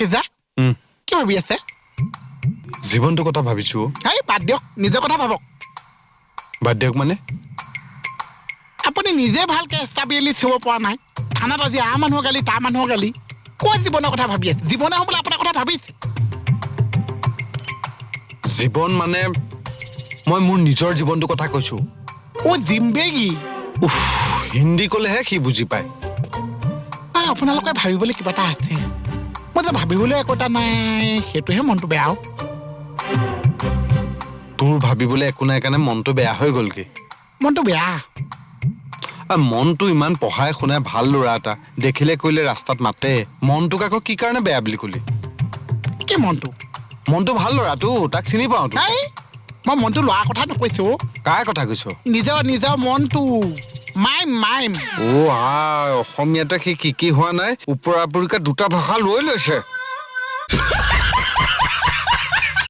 পাকিজা কি ভাবি আছে জীৱনটো কথা ভাবিছো এই বাদ দিয়ক নিজৰ কথা ভাবক বাদ দিয়ক মানে আপুনি নিজে ভালকে ষ্টাবিলি চাব পৰা নাই থানাত আজি মানুহৰ গালি তাৰ মানুহৰ গালি ক'ত জীৱনৰ কথা ভাবি আছে জীৱনে হ'বলৈ আপোনাৰ কথা ভাবিছে জীৱন মানে মই মোৰ নিজৰ জীৱনটো কথা কৈছো জিম্বেগী হিন্দী ক'লেহে সি বুজি পায় আপোনালোকে ভাবিবলৈ কিবা এটা আছে মই যে ভাবিবলৈ একো এটা নাই সেইটোহে মনটো বেয়া তোৰ ভাবিবলৈ একো নাই কাৰণে মনটো বেয়া হৈ গ'লগে মনটো বেয়া মনটো ইমান পঢ়াই শুনাই ভাল ল'ৰা এটা দেখিলে কৰিলে ৰাস্তাত মাতে মনটোক আকৌ কি কাৰণে বেয়া বুলি কলি কি মনটো ভাল ল'ৰাটো তাক চিনি পাওঁ মই মনটো লোৱাৰ কথা নকৈছো কাৰ কথা কৈছ নিজৰ মনটো মাইম অসমীয়াতে সি কি হোৱা নাই ওপৰা ওপৰিকে দুটা ভাষা লৈ লৈছে